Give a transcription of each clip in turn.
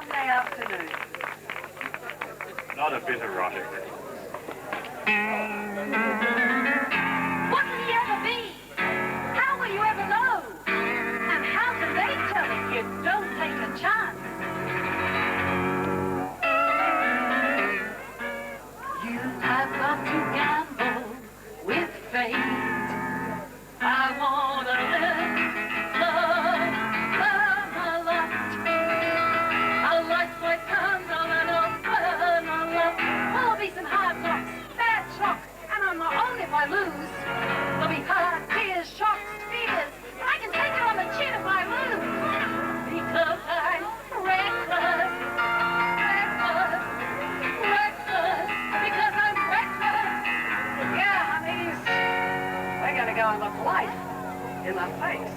Sunday afternoon. Not a bit erotic. What will he ever be? How will you ever know? And how can they tell if you don't take a chance? You have got to gamble with fate. I wanna live, love a lot. A life like candle and a burn on love. There'll be some hard knocks, bad shocks, and I'm not owned if I lose. There'll be hard tears, shocks, fears. I can take it on the chin if I lose. Because I'm reckless, reckless, reckless. Because I'm reckless. Yeah, honeys. We're gonna go and look life in the face.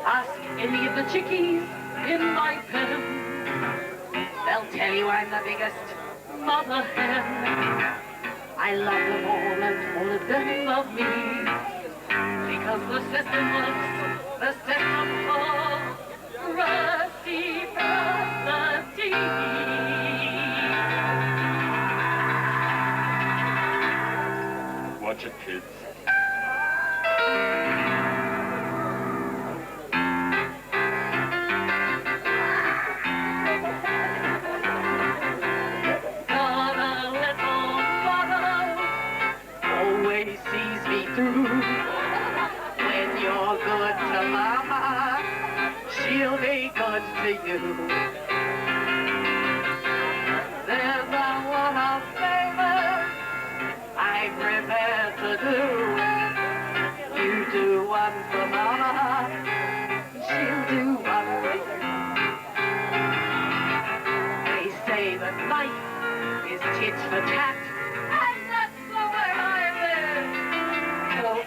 Ask any of the chickies in my pen. They'll tell you I'm the biggest mother hen. I love them all and all of them love me. Because the system works, the system for reciprocity. Watch it, kids. Sees me through. When you're good to mama, she'll be good to you. There's a one-off favor I'm prepared to do. You do one for mama, she'll do one for you. They say that life is tit for tat.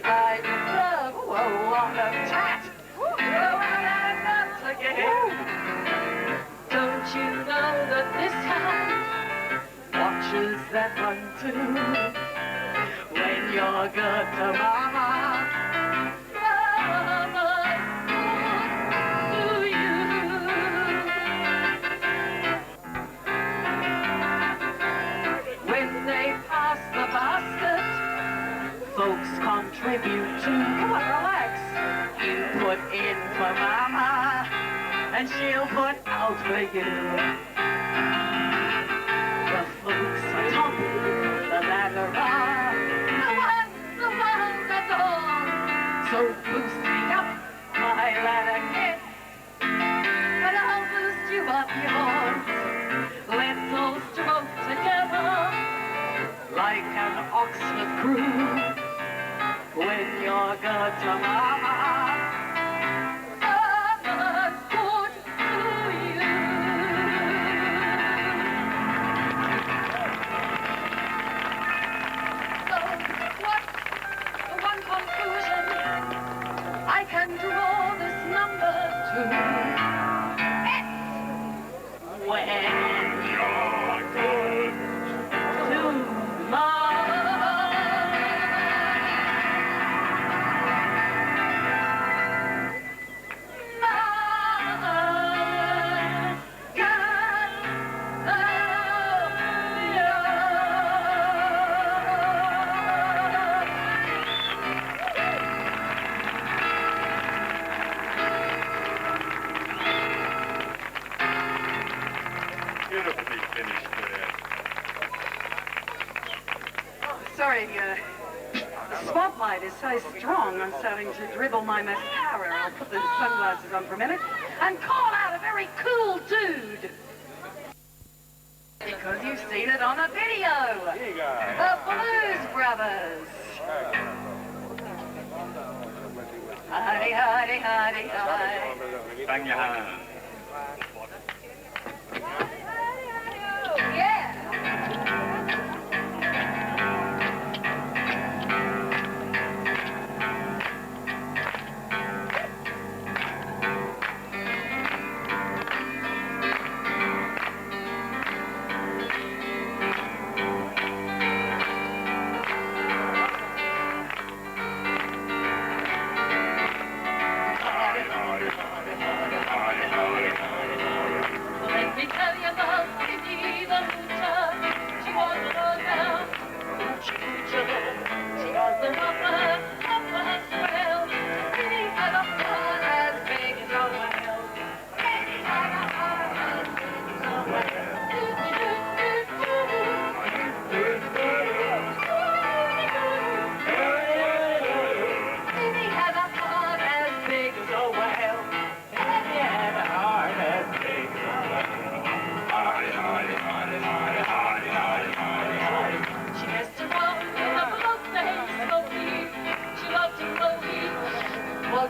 I deserve a lot of chat. And not again. Don't you know that this hand watches that one too? When you're good to mama, mama's good to you. When they pass the basket, folks contribute to. Come on, relax. You put in for mama, and she'll put out for you. The folks atop the ladder are the ones at all. So boost me up, my ladder kid, and I'll boost you up yours. Let's all stroke together like an Oxford crew. When you're good to mama, mama's good to you. So, what's the one conclusion I can draw this number to? It's when you're good to mama. Sorry, the spotlight is so strong, I'm starting to dribble my mascara. I'll put the sunglasses on for a minute and call out a very cool dude. Because you've seen it on a video. The Blues Brothers. Hidey, hidey, hidey, hidey. Bang your hand. Yeah.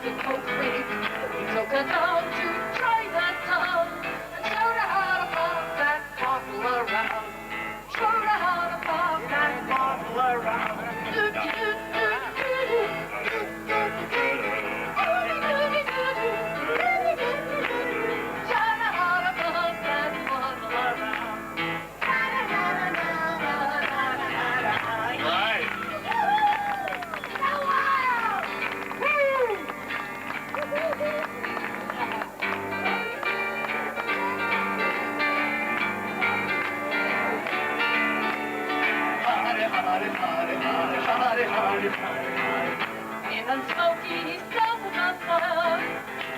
the coke creek. He took her down to Chinatown and showed her how to pop that bottle around. Showed her how to pop that bottle around. In the smoky south of Altea,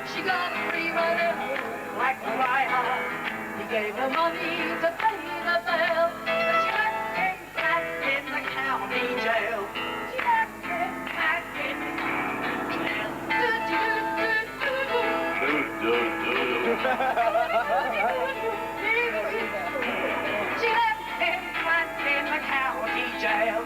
she got a free rider, black Mariah. He gave her money to pay the bill, but she left him back in the county jail. She left him back in the county jail. She left him back in the county jail.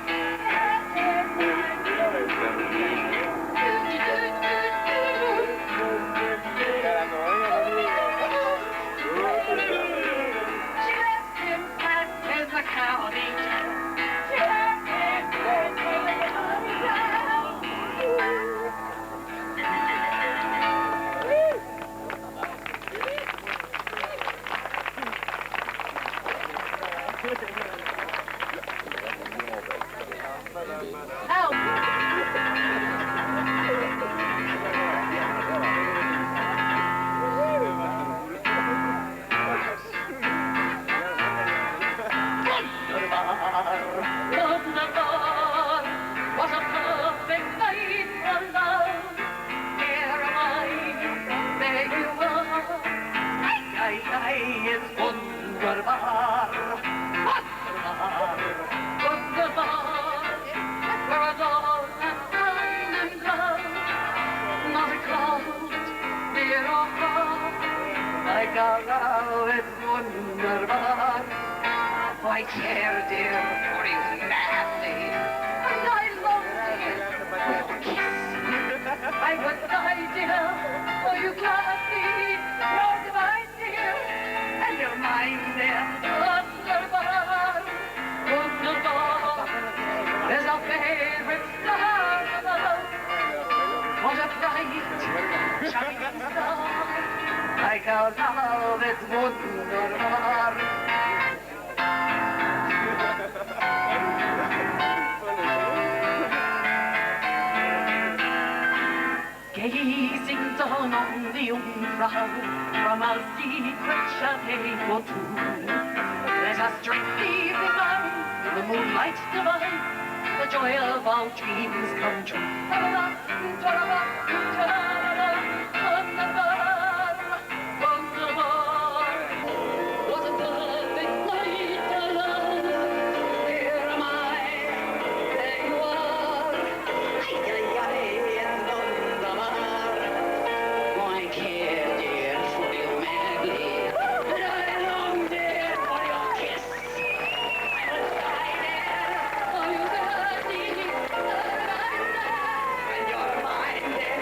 White hair, dear, for you madly, and I love dear, for your kiss. I would die, dear, for you gladly. You're divine, dear, and you're mine, dear. Vondelpark, Vondelpark, there's a favorite star above. What a bright, shining star, like our love, it's Vondelpark. Gazing down on the Jungfrau from our secret chalet or two. Let us drink the evening wine, the moonlight divine, the joy of our dreams come true. What a perfect night to love. Here am I, there you are. I care, dear, for you madly, and I long, dear, for your kiss. I will die, dear, for you gladly, and you're mine, dear,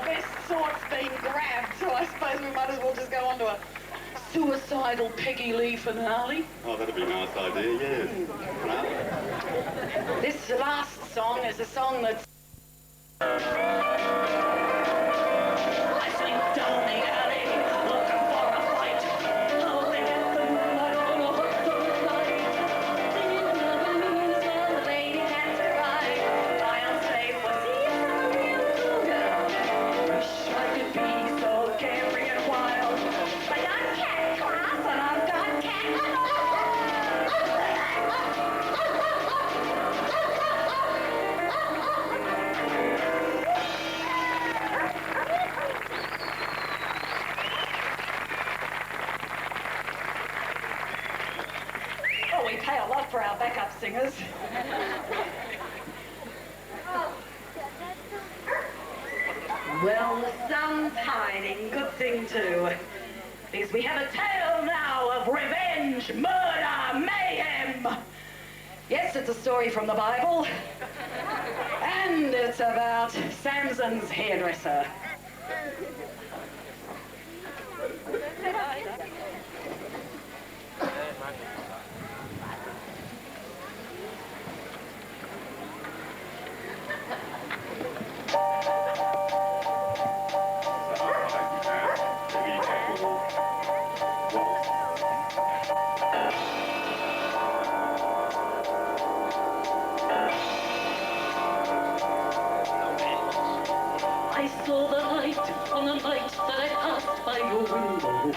this sort's been grabbed, so I suppose we might as well just go on to a suicidal Peggy Lee finale. Oh, that'd be a nice idea, yes. This last song is a song that's... I slipped down the alley looking for a fight. Howling at the moonlight on a hot summer night. Singing another news while the lady cats arrive. My unsafe was here from a real cool girl. Wish I could be so carefree and wild. But I'm cat class and I've got cat Oh, we pay a lot for our backup singers. Well, the sun's hiding. Good thing, too. Because we have a tale now of revenge, murder, mayhem. Yes, it's a story from the Bible. And it's about Samson's hairdresser. I saw the light on the night that I passed by your window.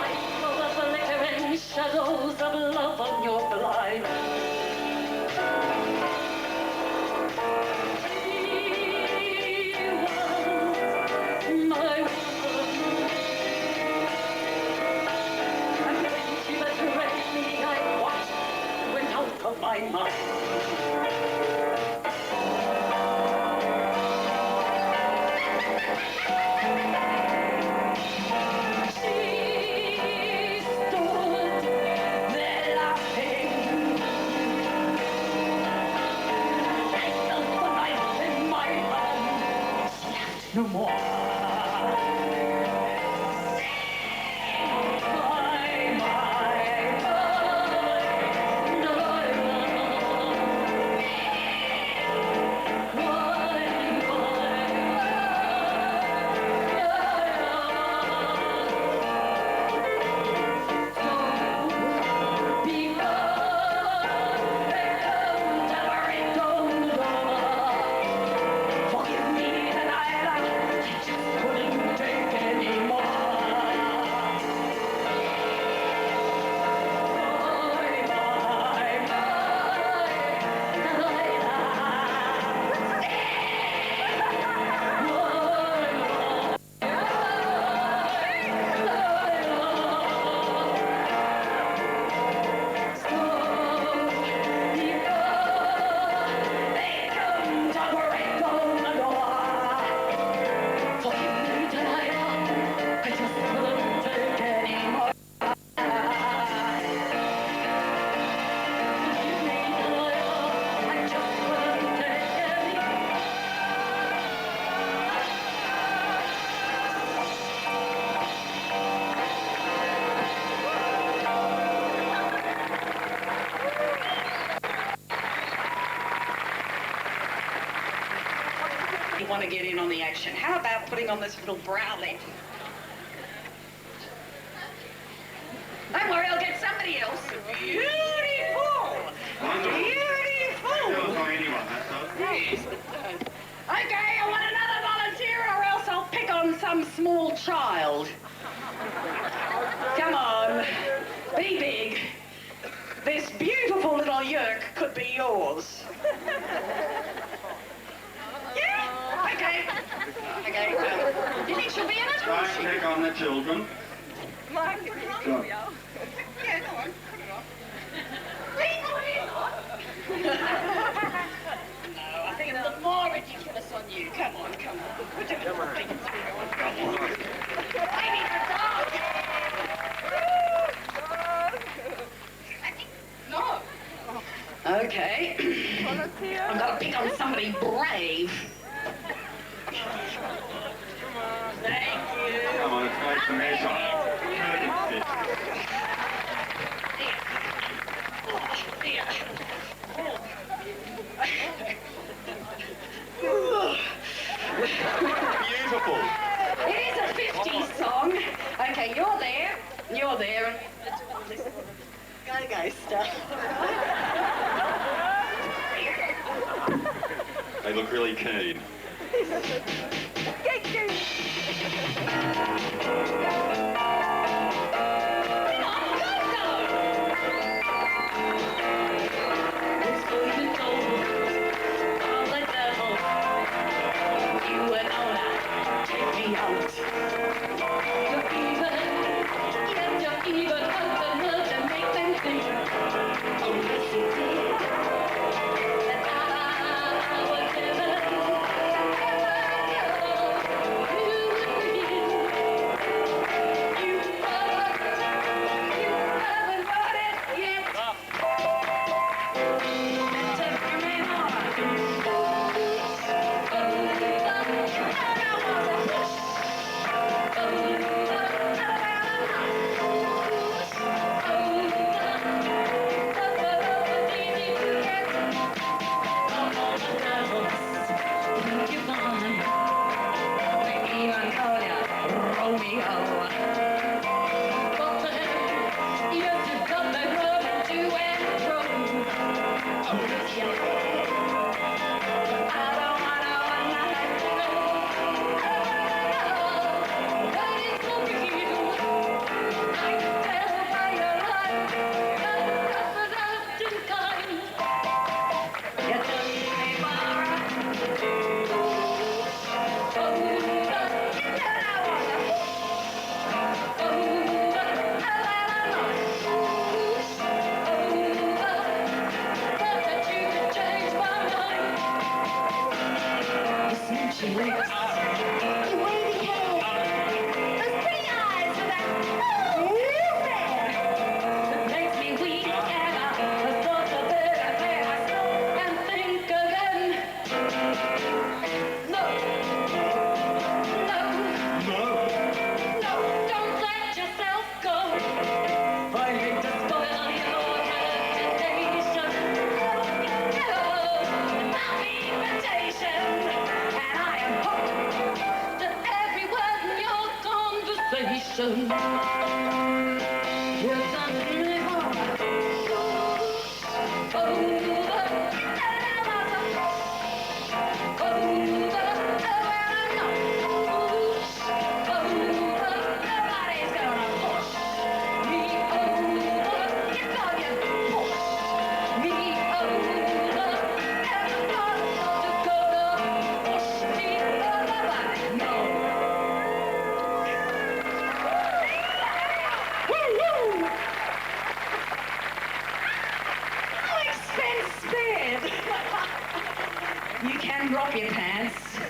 I saw the flickering shadows of love on your blind. She was my woman. And when she betrayed me, I watched, went out of my mind. No more. You want to get in on the action. How about putting on this little brow lid? Don't worry, I'll get somebody else. Beautiful! Beautiful! Yes. Okay, I want another volunteer or else I'll pick on some small child. Come on, be big. This beautiful little yerk could be yours. Okay. Okay. You think she'll be in it? Try and pick on the children. Mark, Go. Yeah, go on. Put it on. No, I think it's the more ridiculous on you. Come on, come on. Put your little fingers on. Come on. Baby, the dog. No. Okay. I'm gonna pick hit on somebody brave. Thank you. Come on, it's nice to measure. Beautiful. It is a 50s song. Okay, you're there, and go, stuff. They look really keen.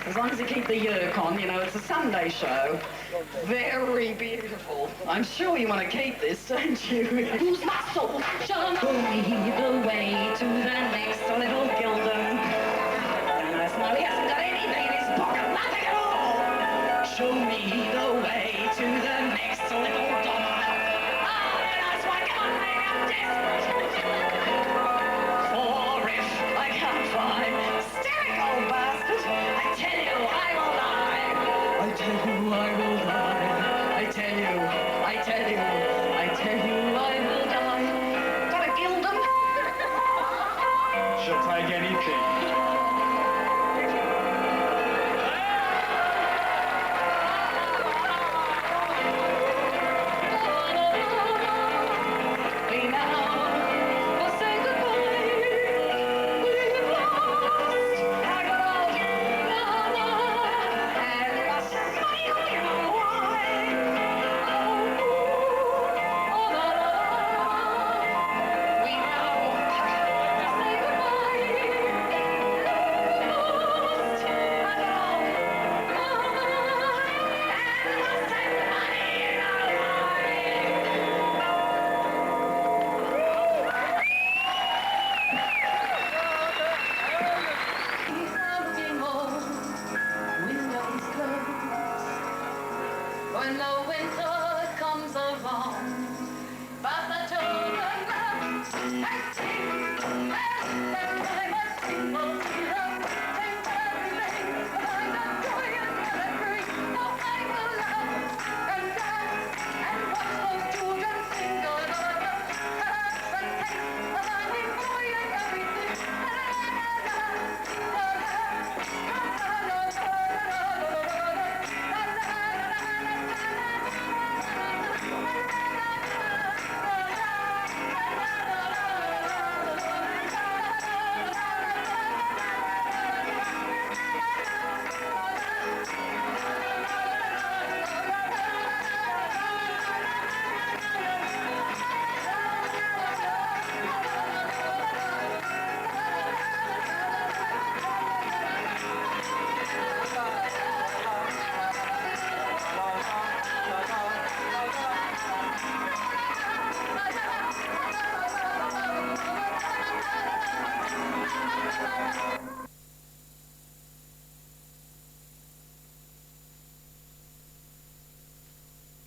As long as you keep the yerk on, you know, it's a Sunday show. Very beautiful. I'm sure you want to keep this, don't you? Who's my soul? Show me the way to the next little Gildan. And I know he hasn't got anything in his pocket, nothing at all. Show me the way to the next little Donna. Oh, that's why, come on, man, I'm desperate. For if I can't find hysteric old bastard, I tell you I will die. I tell you I will die. I tell you, I tell you, I tell you I will die. Got a Gildan? She'll take anything.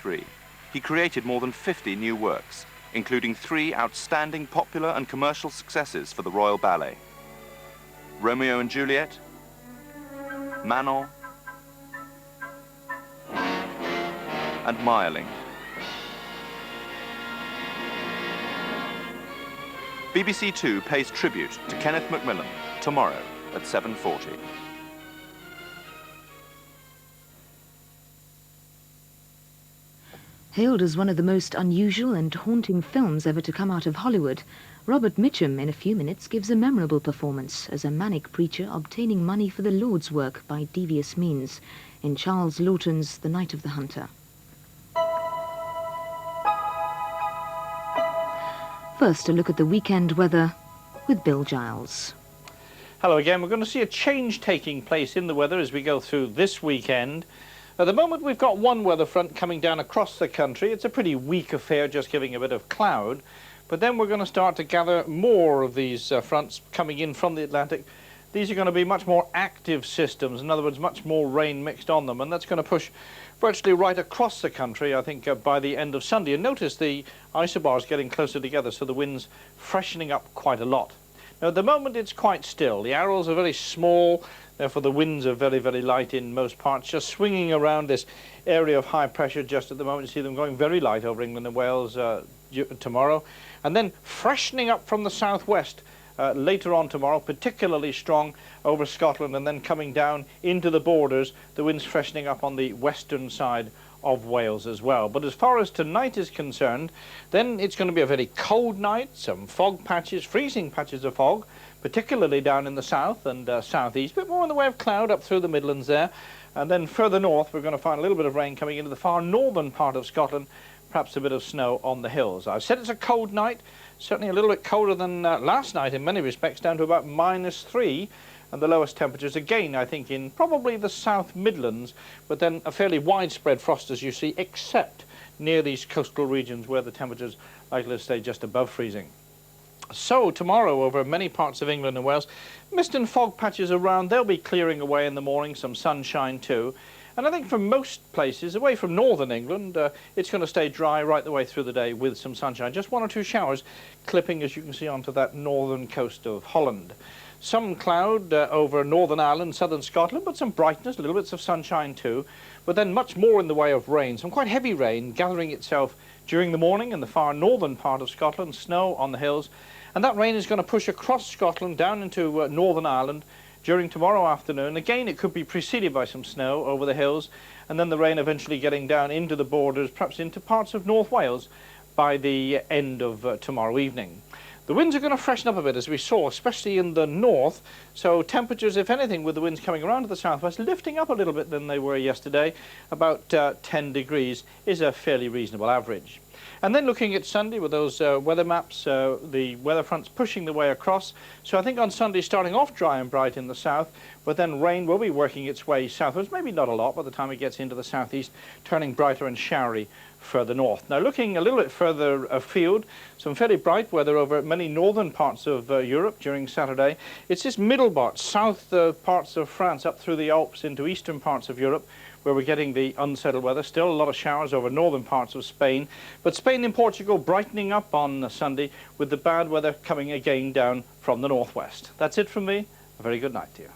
1933, he created more than 50 new works, including 3 outstanding popular and commercial successes for the Royal Ballet: Romeo and Juliet, Manon, and Meyerling. BBC Two pays tribute to Kenneth Macmillan tomorrow at 7:40. Hailed as one of the most unusual and haunting films ever to come out of Hollywood, Robert Mitchum in a few minutes gives a memorable performance as a manic preacher obtaining money for the Lord's work by devious means in Charles Laughton's The Night of the Hunter. First, a look at the weekend weather with Bill Giles. Hello again. We're going to see a change taking place in the weather as we go through this weekend. At the moment we've got one weather front coming down across the country. It's a pretty weak affair, just giving a bit of cloud. But then we're going to start to gather more of these fronts coming in from the Atlantic. These are going to be much more active systems, in other words, much more rain mixed on them, and that's going to push virtually right across the country, I think, by the end of Sunday. And notice the isobars getting closer together, so the wind's freshening up quite a lot. Now, at the moment, it's quite still. The arrows are very small, therefore the winds are very, very light in most parts, just swinging around this area of high pressure just at the moment. You see them going very light over England and Wales tomorrow, and then freshening up from the southwest later on tomorrow, particularly strong over Scotland, and then coming down into the borders, the winds freshening up on the western side of Wales as well. But as far as tonight is concerned, then it's going to be a very cold night, some fog patches, freezing patches of fog, particularly down in the south and southeast, a bit more in the way of cloud up through the Midlands there. And then further north, we're going to find a little bit of rain coming into the far northern part of Scotland, perhaps a bit of snow on the hills. I've said it's a cold night, certainly a little bit colder than last night in many respects, down to about -3. And the lowest temperatures again, I think, in probably the South Midlands, but then a fairly widespread frost, as you see, except near these coastal regions where the temperatures likely to stay just above freezing. So tomorrow, over many parts of England and Wales, mist and fog patches around. They'll be clearing away in the morning, some sunshine too. And I think for most places, away from northern England, it's going to stay dry right the way through the day with some sunshine. Just 1 or 2 showers clipping, as you can see, onto that northern coast of Holland. Some cloud over Northern Ireland, southern Scotland, but some brightness, little bits of sunshine too. But then much more in the way of rain, some quite heavy rain gathering itself during the morning in the far northern part of Scotland, snow on the hills. And that rain is going to push across Scotland down into Northern Ireland during tomorrow afternoon. Again, it could be preceded by some snow over the hills, and then the rain eventually getting down into the borders, perhaps into parts of North Wales by the end of tomorrow evening. The winds are going to freshen up a bit, as we saw, especially in the north. So temperatures, if anything, with the winds coming around to the southwest, lifting up a little bit than they were yesterday. About 10 degrees is a fairly reasonable average. And then looking at Sunday with those weather maps, the weather fronts pushing the way across. So I think on Sunday starting off dry and bright in the south, but then rain will be working its way southwards, maybe not a lot by the time it gets into the southeast, turning brighter and showery further north. Now looking a little bit further afield, some fairly bright weather over many northern parts of Europe during Saturday. It's this middle part, south parts of France up through the Alps into eastern parts of Europe, where we're getting the unsettled weather. Still a lot of showers over northern parts of Spain, but Spain and Portugal brightening up on Sunday with the bad weather coming again down from the northwest. That's it from me. A very good night to you.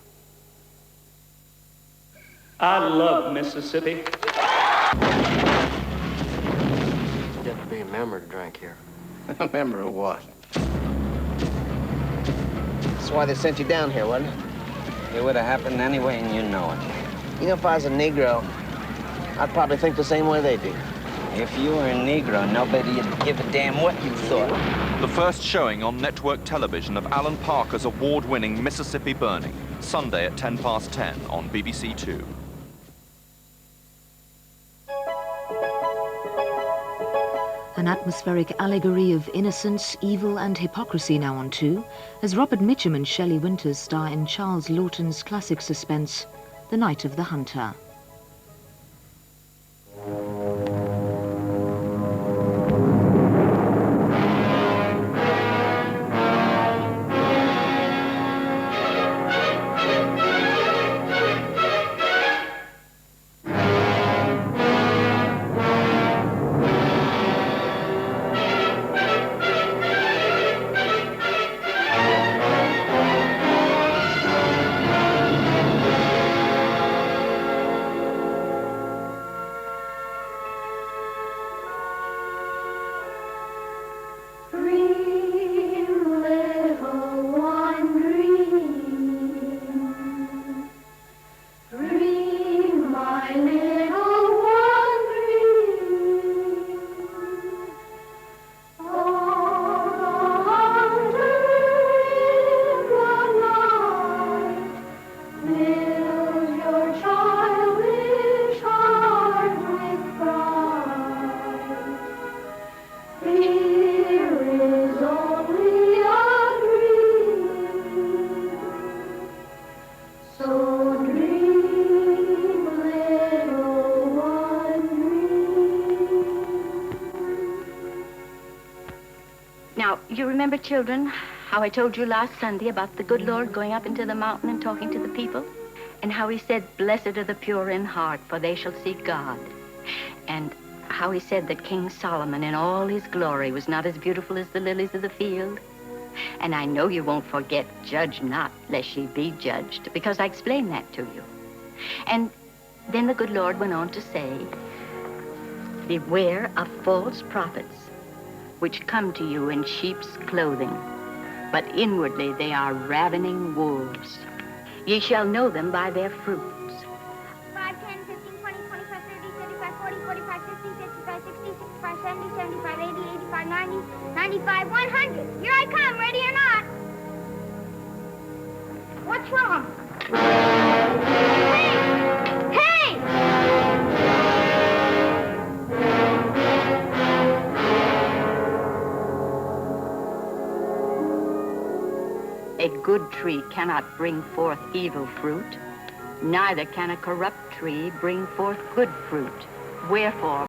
I love Mississippi. You have to be a member to drink here. A member of what? That's why they sent you down here, wasn't it? It would have happened anyway, and you know it. You know, if I was a Negro, I'd probably think the same way they do. If you were a Negro, nobody'd give a damn what you thought. The first showing on network television of Alan Parker's award-winning Mississippi Burning, Sunday at 10:10 on BBC Two. An atmospheric allegory of innocence, evil and hypocrisy now on Two, as Robert Mitchum and Shelley Winters star in Charles Laughton's classic suspense, The Night of the Hunter. So dream, little one, dream. Now, you remember, children, how I told you last Sunday about the good Lord going up into the mountain and talking to the people? And how he said, blessed are the pure in heart, for they shall see God. And how he said that King Solomon in all his glory was not as beautiful as the lilies of the field. And I know you won't forget, judge not, lest ye be judged, because I explained that to you. And then the good Lord went on to say, beware of false prophets, which come to you in sheep's clothing, but inwardly they are ravening wolves. Ye shall know them by their fruits. 5, 10, 15, 20, 25, 30, 35, 40, 45, 50, 55, 60, 65, 70, 75, 80, 85, 90, 95, 100. Here I come, ready or not. What's wrong? Hey! Hey! A good tree cannot bring forth evil fruit, neither can a corrupt tree bring forth good fruit. Wherefore,